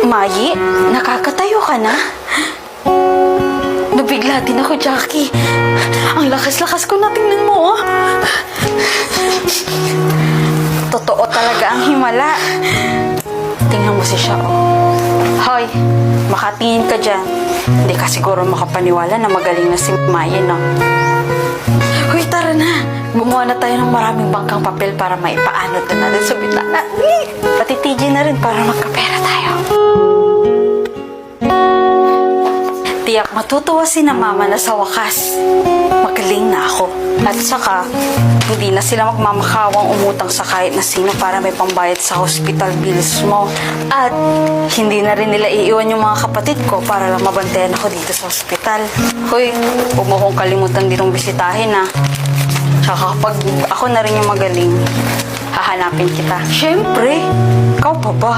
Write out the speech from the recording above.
Mayi, nakakatayo ka na? Nabigla din ako, Jackie. Ang lakas-lakas ko na, tingnan mo, oh. Totoo talaga ang himala. Tingnan mo si siya, oh. Hoy, makatingin ka dyan. Hindi ka siguro makapaniwala na magaling na si Mayi, no? Hoy, tara na. Gumawa na tayo ng maraming bangkang papel para maipaanod na natin sa bitana. Pati TJ na rin para magkapera tayo. Tiyak matutuwa si na mama na sa wakas magaling na ako. At saka, hindi na sila magmamakawang umutang sa kahit na sino para may pambayad sa hospital bills mo. At hindi na rin nila iiwan yung mga kapatid ko para lang mabantayan ako dito sa hospital. Hoy, huwag mo kong kalimutan ditong bisitahin, ha. Tsaka kapag ako na rin yung magaling, hahanapin kita. Siyempre, ikaw pa ba?